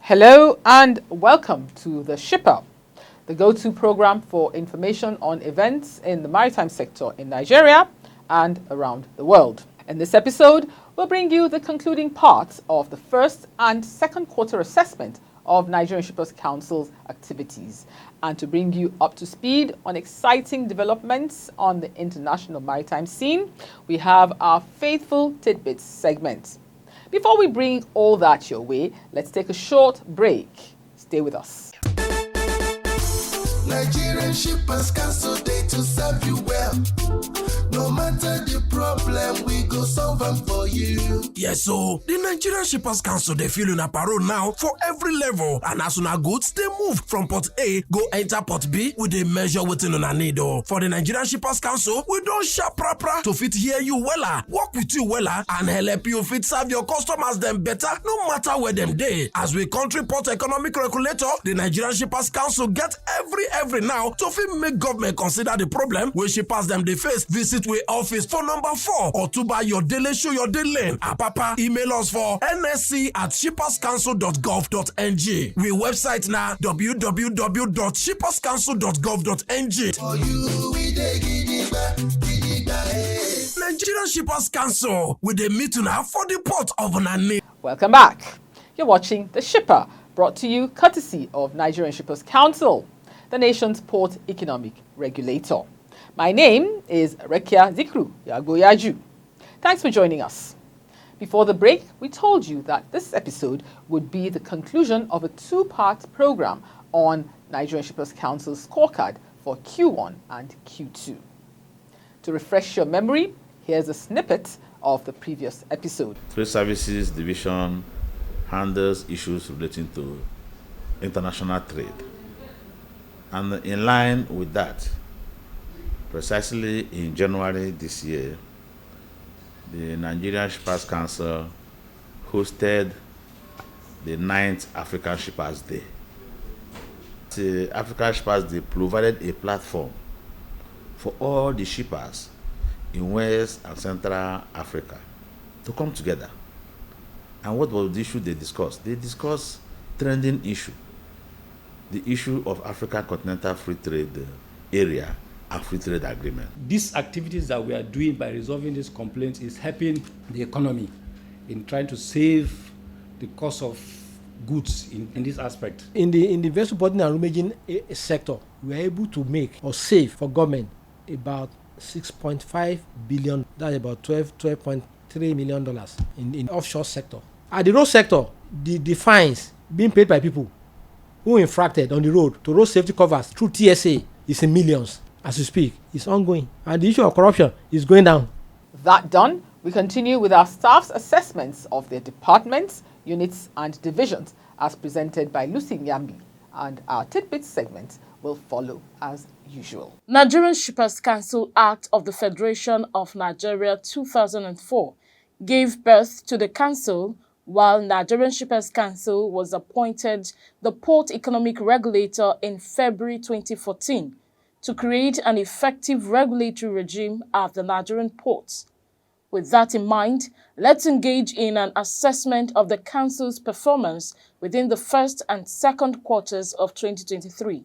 Hello and welcome to The Shipper, the go-to program for information on events in the maritime sector in Nigeria and around the world. In this episode, we'll bring you the concluding parts of the first and second quarter assessment of Nigerian Shippers Council's activities, and to bring you up to speed on exciting developments on the international maritime scene, we have our faithful tidbits segment. Before we bring all that your way, let's take a short break. Stay with us. Nigerian Shippers Council, they to serve you well. No matter the problem, we go solve them for you. Yes, so the Nigerian Shippers Council, they feel in a parole now for every level. And as soon as goods, they move from port A, go enter port B with a measure within on a needle. For the Nigerian Shippers Council, we don't sharp proper to fit hear you wella, work with you wella, and help you fit serve your customers them better, no matter where them day. As we country port economic regulator, the Nigerian Shippers Council get every now to fit make government consider the problem where shippers them they face. Visit we office for number 4 or to buy your daily show your daily. Papa, email us for nsc@shipperscouncil.gov.ng. We website now www.shipperscouncil.gov.ng. For you, we dey gidigba, Nigerian Shippers Council with the meeting now for the port of Nani. Welcome back. You're watching The Shipper, brought to you courtesy of Nigerian Shippers Council, the nation's port economic regulator. My name is Rekia Zikru Yagoyaju. Thanks for joining us. Before the break, we told you that this episode would be the conclusion of a two-part program on Nigerian Shippers Council's scorecard for Q1 and Q2. To refresh your memory, here's a snippet of the previous episode. Trade Services Division handles issues relating to international trade. And in line with that, precisely in January this year, the Nigerian Shippers Council hosted the 9th African Shippers Day. The African Shippers Day provided a platform for all the shippers in West and Central Africa to come together. And what was the issue they discussed? They discussed trending issue, the issue of African Continental Free Trade Area and Free Trade Agreement. These activities that we are doing by resolving these complaints is helping the economy in trying to save the cost of goods in this aspect. In the vessel boarding and rummaging sector, we are able to make or save for government about 6.5 billion, that's about $12.3 million in offshore sector. At the road sector, the fines being paid by people who infracted on the road to road safety covers through TSA is in millions. As we speak, it's ongoing. And the issue of corruption is going down. That done, we continue with our staff's assessments of their departments, units and divisions as presented by Lucy Nyambi, and our tidbits segment will follow as usual. Nigerian Shippers Council Act of the Federation of Nigeria 2004 gave birth to the council, while Nigerian Shippers Council was appointed the Port Economic Regulator in February 2014 to create an effective regulatory regime at the Nigerian ports. With that in mind, let's engage in an assessment of the Council's performance within the first and second quarters of 2023.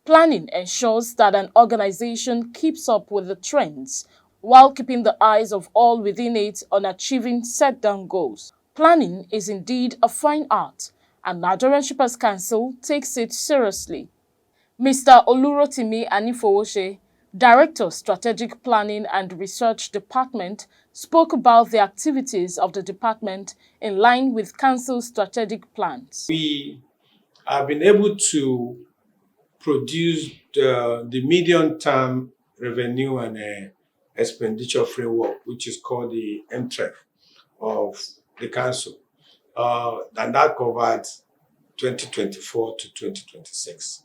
Planning ensures that an organization keeps up with the trends, while keeping the eyes of all within it on achieving set-down goals. Planning is indeed a fine art, and Nigerian Shippers Council takes it seriously. Mr. Olurotimi Anifowose, Director, Strategic Planning and Research Department, spoke about the activities of the department in line with Council's strategic plans. We have been able to produce the medium-term revenue and expenditure framework, which is called the MTREF of the Council, and that covered 2024 to 2026.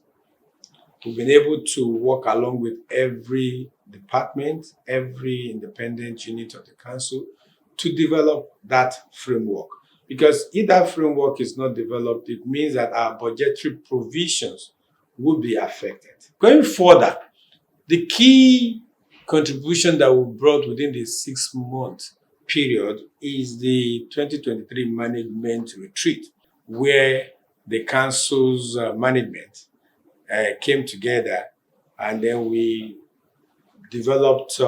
We've been able to work along with every department, every independent unit of the council to develop that framework. Because if that framework is not developed, it means that our budgetary provisions will be affected. Going further, the key contribution that we brought within the 6-month period is the 2023 management retreat, where the council's management came together, and then we developed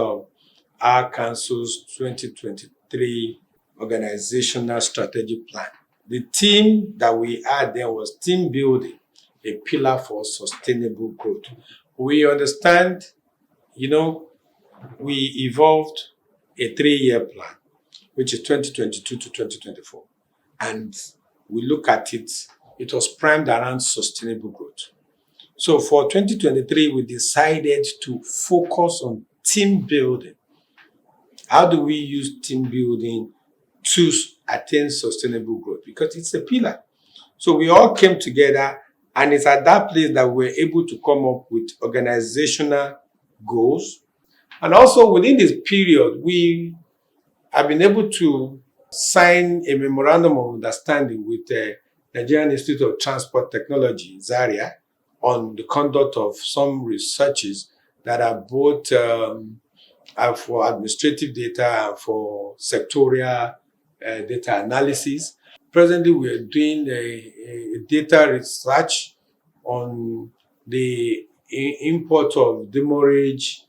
our council's 2023 organizational strategic plan. The theme that we had then was team building, a pillar for sustainable growth. We understand, we evolved a 3-year plan, which is 2022 to 2024. And we look at it, it was primed around sustainable growth. So for 2023, we decided to focus on team building. How do we use team building to attain sustainable growth? Because it's a pillar. So we all came together, and it's at that place that we're able to come up with organizational goals. And also within this period, we have been able to sign a memorandum of understanding with the Nigerian Institute of Transport Technology, Zaria, on the conduct of some researches that are both for administrative data and for sectorial data analysis. Presently, we are doing a data research on the import of demurrage,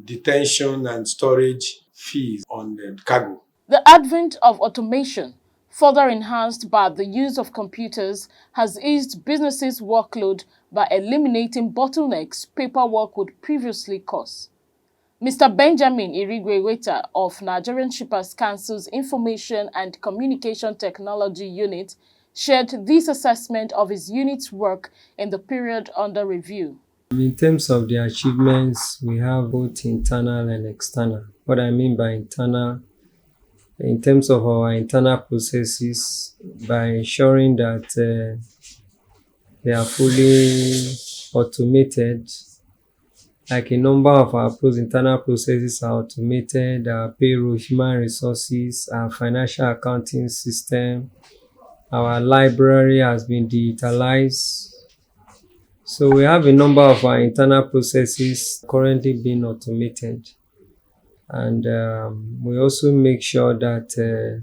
detention, and storage fees on the cargo. The advent of automation, further enhanced by the use of computers, has eased businesses' workload by eliminating bottlenecks paperwork would previously cause. Mr. Benjamin Irigwe-Weta of Nigerian Shippers Council's Information and Communication Technology Unit shared this assessment of his unit's work in the period under review. In terms of the achievements, we have both internal and external. What I mean by internal, in terms of our internal processes, by ensuring that they are fully automated. Like a number of our internal processes are automated, our payroll, human resources, our financial accounting system, our library has been digitalized. So we have a number of our internal processes currently being automated. And we also make sure that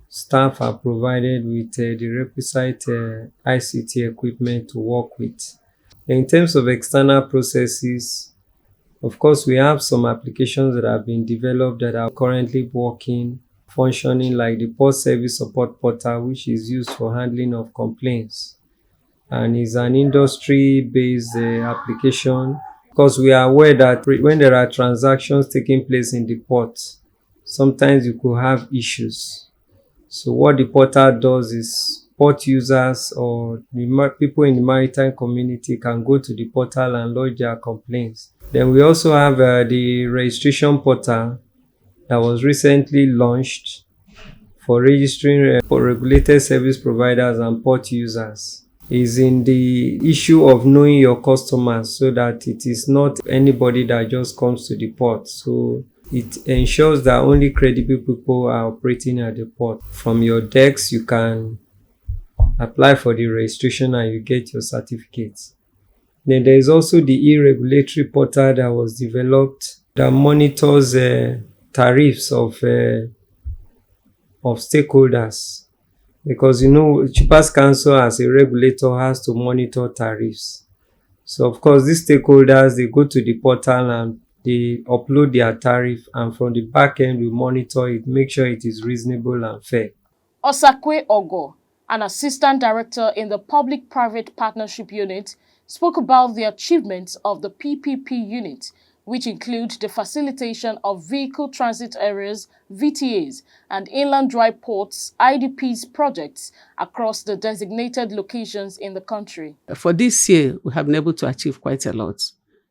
staff are provided with the requisite ICT equipment to work with. In terms of external processes, of course, we have some applications that have been developed that are currently working, functioning, like the Port Service Support Portal, which is used for handling of complaints, and is an industry-based application. Because we are aware that when there are transactions taking place in the port, sometimes you could have issues. So what the portal does is port users or the people in the maritime community can go to the portal and lodge their complaints. Then we also have the registration portal that was recently launched for registering for regulated service providers and port users. Is in the issue of knowing your customers, so that it is not anybody that just comes to the port. So it ensures that only credible people are operating at the port. From your decks, you can apply for the registration and you get your certificates. Then there is also the e-regulatory portal that was developed that monitors tariffs of stakeholders. Because Shippers Council as a regulator has to monitor tariffs. So of course these stakeholders, they go to the portal and They upload their tariff, and from the back end, we monitor it, make sure it is reasonable and fair. Osakwe Ogo, an assistant director in the Public-Private Partnership Unit, spoke about the achievements of the PPP unit, which include the facilitation of vehicle transit areas, VTAs, and inland dry ports, IDPs projects across the designated locations in the country. For this year, we have been able to achieve quite a lot,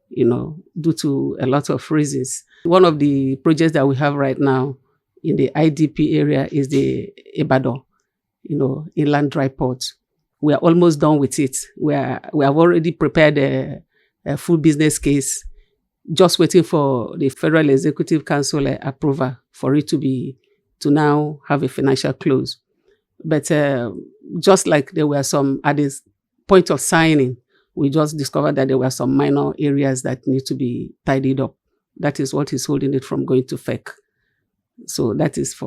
due to a lot of reasons. One of the projects that we have right now in the IDP area is the Ibadan, inland dry port. We are almost done with it. We have already prepared a full business case, just waiting for the Federal Executive Council approval for it to now have a financial close. But just like there were some at this point of signing, we just discovered that there were some minor areas that need to be tidied up. That is what is holding it from going to FEC. So that is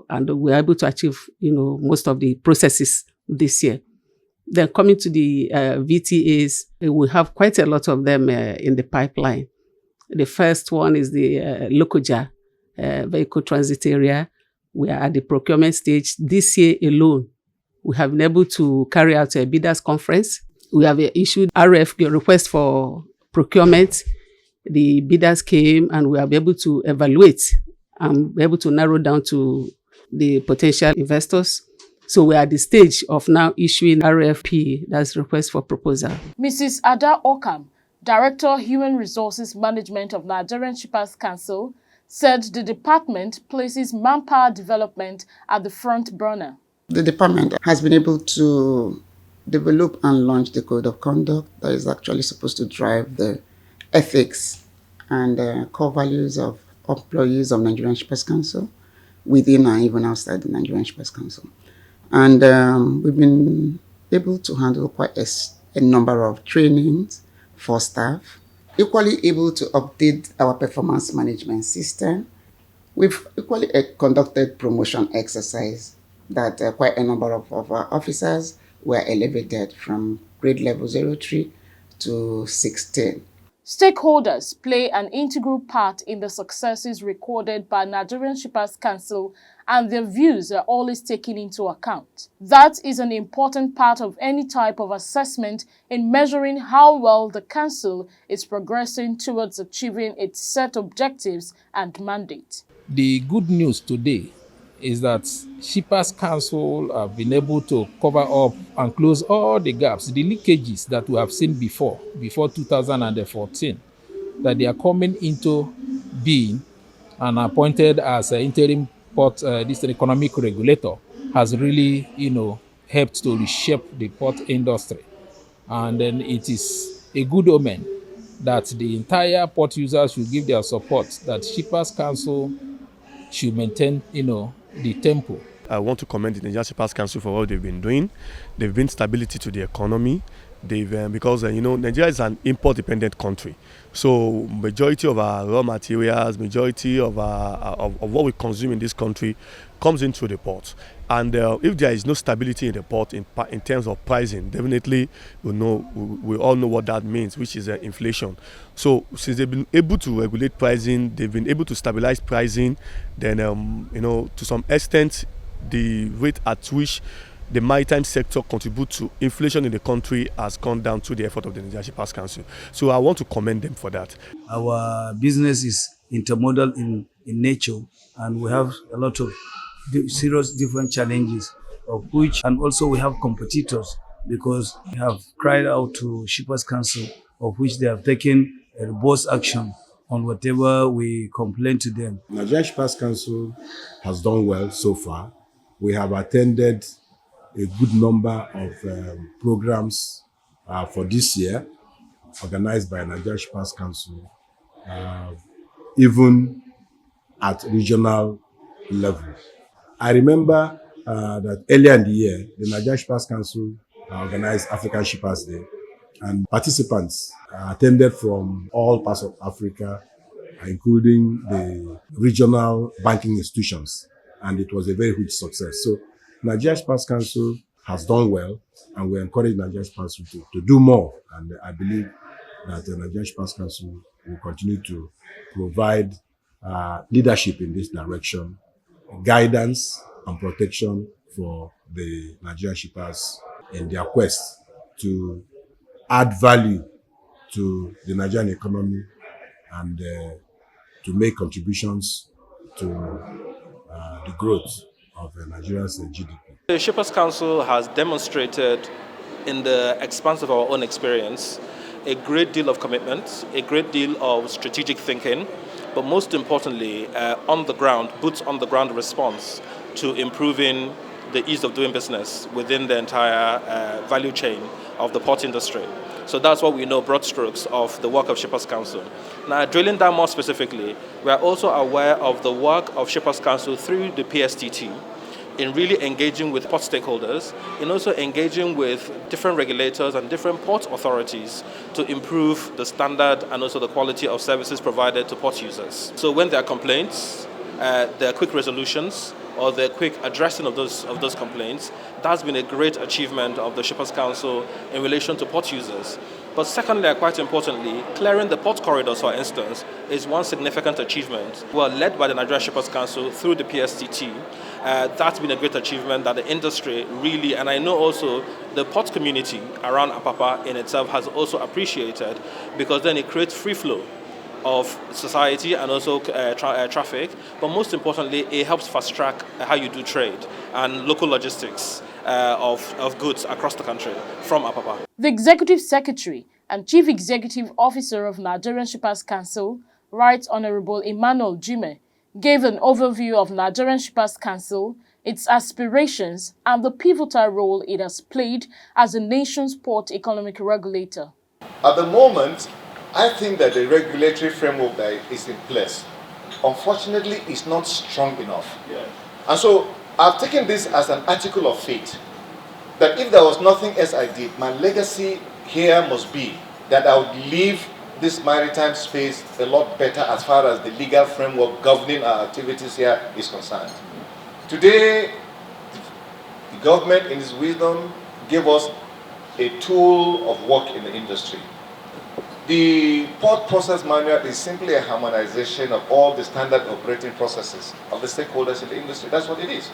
and we're able to achieve, most of the processes this year. Then coming to the VTAs, we have quite a lot of them in the pipeline. The first one is the Lokoja vehicle transit area. We are at the procurement stage. This year alone, we have been able to carry out a bidders conference. We have issued RF request for procurement. The bidders came and we are able to evaluate and be able to narrow down to the potential investors. So we are at the stage of now issuing RFP, that's request for proposal. Mrs. Ada Okam, Director Human Resources Management of Nigerian Shippers Council, said the department places manpower development at the front burner. The department has been able to develop and launch the code of conduct that is actually supposed to drive the ethics and core values of employees of Nigerian Shippers Council within and even outside the Nigerian Shippers Council. And we've been able to handle quite a number of trainings for staff, equally able to update our performance management system. We've equally conducted promotion exercise that quite a number of our officers were elevated from grade level 03 to 16. Stakeholders play an integral part in the successes recorded by Nigerian Shippers Council, and their views are always taken into account. That is an important part of any type of assessment in measuring how well the Council is progressing towards achieving its set objectives and mandate. The good news today is that Shippers Council have been able to cover up and close all the gaps, the leakages that we have seen before 2014, that they are coming into being and appointed as an interim port, this economic regulator has really, helped to reshape the port industry. And then it is a good omen that the entire port users should give their support, that Shippers Council should maintain, the tempo. I want to commend the Nigerian Shippers Council for what they've been doing. They've been stability to the economy. Because Nigeria is an import-dependent country, so majority of our raw materials, majority of what we consume in this country comes into the port. And if there is no stability in the port in terms of pricing, definitely we all know what that means, which is inflation. So since they've been able to regulate pricing, they've been able to stabilize pricing, then to some extent the rate at which the maritime sector contributes to inflation in the country has gone down to the effort of the Nigerian Shippers Council. So I want to commend them for that. Our business is intermodal in nature, and we have a lot of serious different challenges, of which, and also we have competitors, because we have cried out to Shippers Council, of which they have taken a robust action on whatever we complain to them. Nigerian Shippers Council has done well so far. We have attended a good number of programs for this year, organized by Nigerian Shippers Council, even at regional level. I remember that earlier in the year, the Nigerian Shippers Council organized African Shippers Day, and participants attended from all parts of Africa, including the regional banking institutions, and it was a very huge success. So Nigerian Shippers Council has done well, and we encourage Nigerian Shippers to do more, and I believe that the Nigerian Shippers Council will continue to provide leadership in this direction, guidance and protection for the Nigerian shippers in their quest to add value to the Nigerian economy and to make contributions to the growth of Nigeria's GDP. The Shippers Council has demonstrated in the expanse of our own experience a great deal of commitment, a great deal of strategic thinking, but most importantly, on the ground, boots on the ground response to improving the ease of doing business within the entire value chain of the port industry. So that's what we know, broad strokes, of the work of Shippers Council. Now, drilling down more specifically, we are also aware of the work of Shippers Council through the PSTT in really engaging with port stakeholders, in also engaging with different regulators and different port authorities to improve the standard and also the quality of services provided to port users. So when there are complaints, there are quick resolutions, or the quick addressing of those complaints. That's been a great achievement of the Shippers Council in relation to port users. But secondly, and quite importantly, clearing the port corridors, for instance, is one significant achievement. Well, led by the Nigerian Shippers Council through the PSTT, that's been a great achievement that the industry really, and I know also the port community around Apapa in itself has also appreciated, because then it creates free flow of society and also traffic, but most importantly, it helps fast track how you do trade and local logistics of goods across the country from Apapa. The Executive Secretary and Chief Executive Officer of Nigerian Shippers Council, Right Honorable Emmanuel Jime, gave an overview of Nigerian Shippers Council, its aspirations, and the pivotal role it has played as the nation's port economic regulator. At the moment, I think that the regulatory framework that is in place, unfortunately, is not strong enough. Yeah. And so I've taken this as an article of faith, that if there was nothing else I did, my legacy here must be that I would leave this maritime space a lot better as far as the legal framework governing our activities here is concerned. Today, the government in its wisdom gave us a tool of work in the industry. The port process manual is simply a harmonization of all the standard operating processes of the stakeholders in the industry. That's what it is.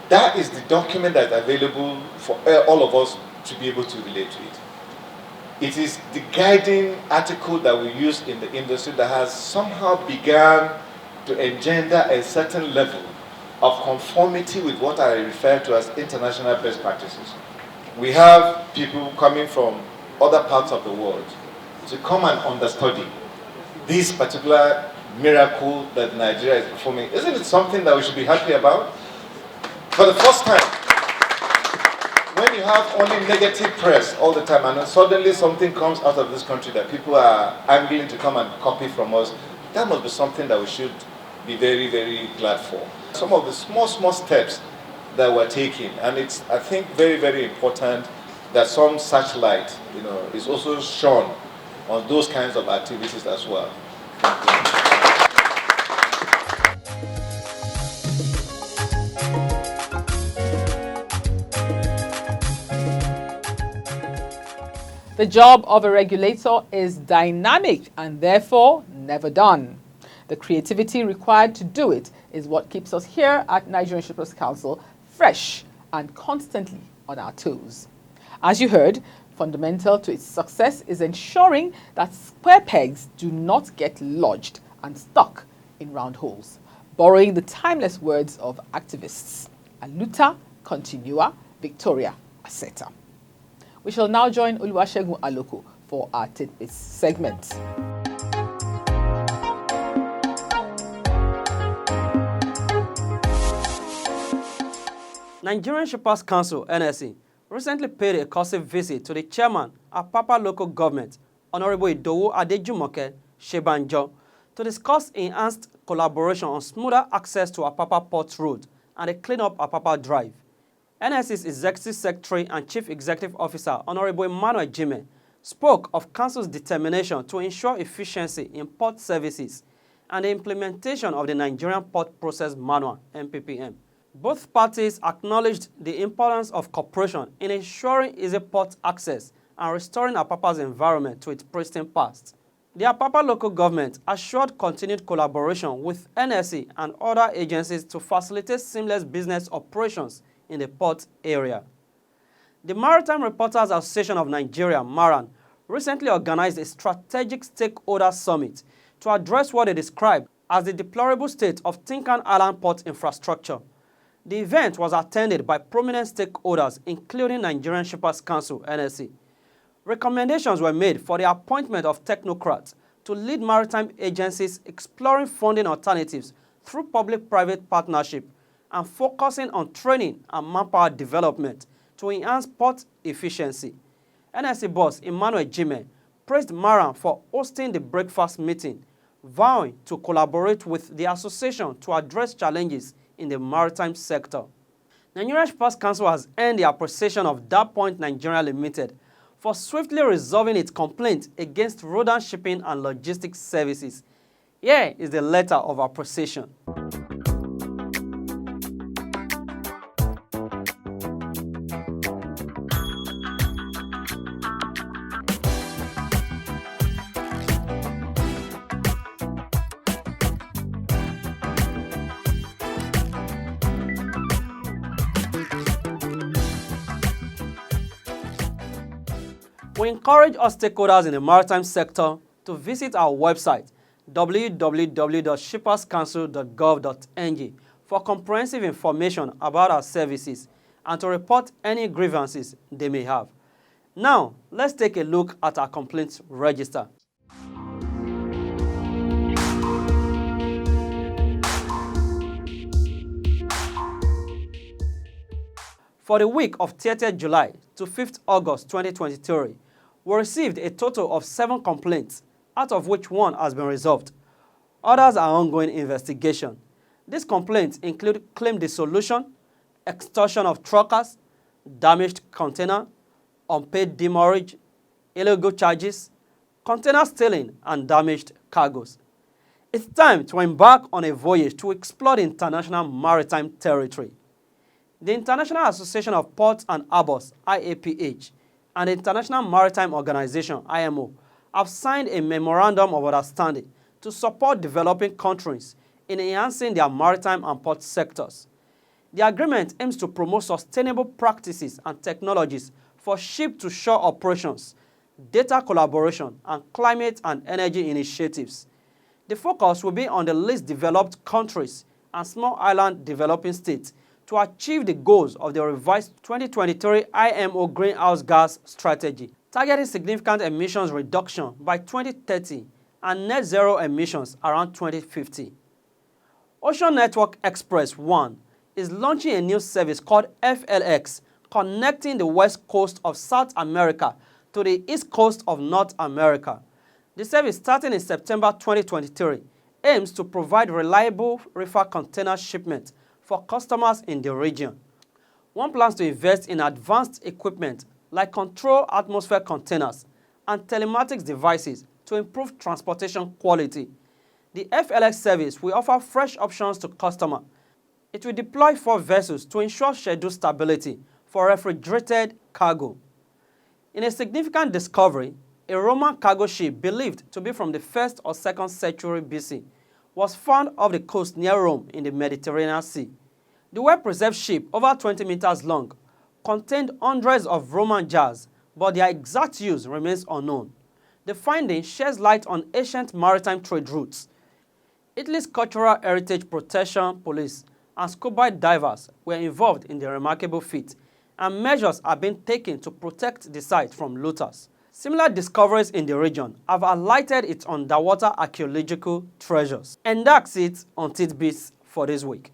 That is the document that's available for all of us to be able to relate to it. It is the guiding article that we use in the industry that has somehow begun to engender a certain level of conformity with what I refer to as international best practices. We have people coming from other parts of the world to come and understudy this particular miracle that Nigeria is performing. Isn't it something that we should be happy about? For the first time, when you have only negative press all the time and then suddenly something comes out of this country that people are angling to come and copy from us, that must be something that we should be very, very glad for. Some of the small steps that we're taking, and it's, I think, very, very important that some such light, is also shone on those kinds of activities as well. The job of a regulator is dynamic and therefore never done. The creativity required to do it is what keeps us here at Nigerian Shippers Council fresh and constantly on our toes. As you heard, fundamental to its success is ensuring that square pegs do not get lodged and stuck in round holes, borrowing the timeless words of activists, Aluta Continua Victoria Aseta. We shall now join Oluwasegun Aloko for our tidbits segment. Nigerian Shippers Council, NSC, recently paid a courtesy visit to the chairman of Apapa local government, Honorable Idowu Adejumoke Shebanjo, to discuss enhanced collaboration on smoother access to Apapa Port Road and the clean-up Apapa Drive. NSC's Executive Secretary and Chief Executive Officer, Honorable Emmanuel Jime, spoke of Council's determination to ensure efficiency in port services and the implementation of the Nigerian Port Process Manual, NPPM. Both parties acknowledged the importance of cooperation in ensuring easy port access and restoring Apapa's environment to its pristine past. The Apapa local government assured continued collaboration with NSC and other agencies to facilitate seamless business operations in the port area. The Maritime Reporters Association of Nigeria, MARAN, recently organized a strategic stakeholder summit to address what they described as the deplorable state of Tinkan Island port infrastructure. The event was attended by prominent stakeholders including Nigerian Shippers Council, NSC. Recommendations were made for the appointment of technocrats to lead maritime agencies exploring funding alternatives through public-private partnership and focusing on training and manpower development to enhance port efficiency. NSC boss Emmanuel Jime praised MARAN for hosting the breakfast meeting, vowing to collaborate with the association to address challenges in the maritime sector. Nigerian Shippers Council has earned the appreciation of That Point Nigeria Limited for swiftly resolving its complaint against Rodan Shipping and Logistics Services. Here is the letter of appreciation. We encourage all stakeholders in the maritime sector to visit our website www.shipperscouncil.gov.ng for comprehensive information about our services and to report any grievances they may have. Now, let's take a look at our complaints register. For the week of 30th July to 5th August 2023, we received a total of 7 complaints, out of which 1 has been resolved. Others are ongoing investigation. These complaints include claim dissolution, extortion of truckers, damaged container, unpaid demurrage, illegal charges, container stealing, and damaged cargoes. It's time to embark on a voyage to explore the international maritime territory. The International Association of Ports and Harbors, IAPH, and the International Maritime Organization, IMO, have signed a Memorandum of Understanding to support developing countries in enhancing their maritime and port sectors. The agreement aims to promote sustainable practices and technologies for ship-to-shore operations, data collaboration, and climate and energy initiatives. The focus will be on the least developed countries and small island developing states to achieve the goals of the revised 2023 IMO greenhouse gas strategy, targeting significant emissions reduction by 2030 and net zero emissions around 2050. Ocean Network Express 1 is launching a new service called FLX, connecting the west coast of South America to the east coast of North America. The service, starting in September 2023, aims to provide reliable reefer container shipment for customers in the region. One plans to invest in advanced equipment like control atmosphere containers and telematics devices to improve transportation quality. The FLX service will offer fresh options to customers. It will deploy 4 vessels to ensure schedule stability for refrigerated cargo. In a significant discovery, a Roman cargo ship believed to be from the 1st or 2nd century BC was found off the coast near Rome in the Mediterranean Sea. The well-preserved ship, over 20 meters long, contained hundreds of Roman jars, but their exact use remains unknown. The finding sheds light on ancient maritime trade routes. Italy's Cultural Heritage Protection Police and scuba divers were involved in the remarkable feat, and measures are being taken to protect the site from looters. Similar discoveries in the region have highlighted its underwater archaeological treasures. And that's it on Tidbits for this week.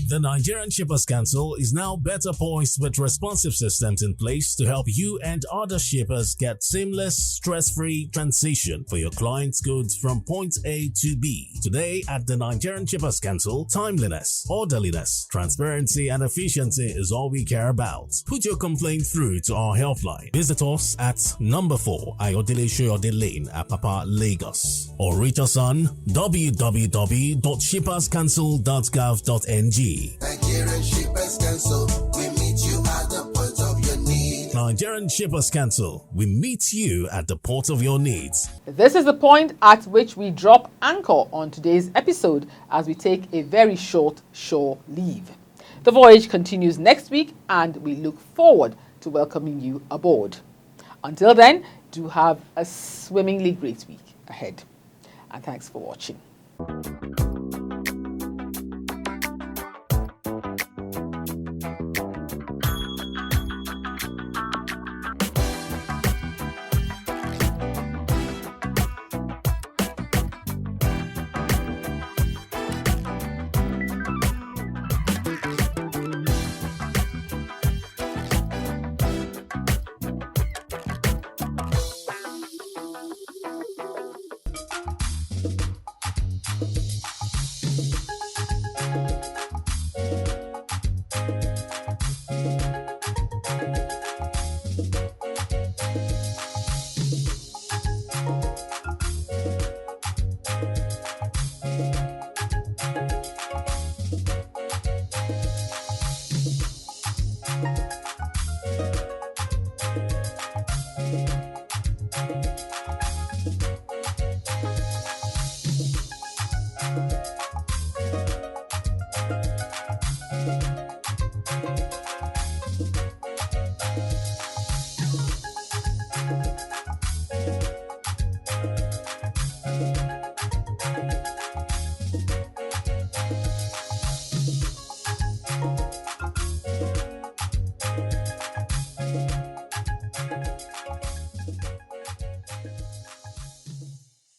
The Nigerian Shippers Council is now better poised with responsive systems in place to help you and other shippers get seamless, stress-free transition for your clients' goods from point A to B. Today at the Nigerian Shippers Council, timeliness, orderliness, transparency and efficiency is all we care about. Put your complaint through to our helpline. Visit us at number 4 Ayodele Shoyode Lane, Apapa, Lagos, or reach us on www.shipperscouncil.gov.ng. Nigerian Shippers Council, we meet you at the point of your need. Nigerian Shippers Council, we meet you at the port of your needs. This is the point at which we drop anchor on today's episode as we take a very short shore leave. The voyage continues next week and we look forward to welcoming you aboard. Until then, do have a swimmingly great week ahead. And thanks for watching.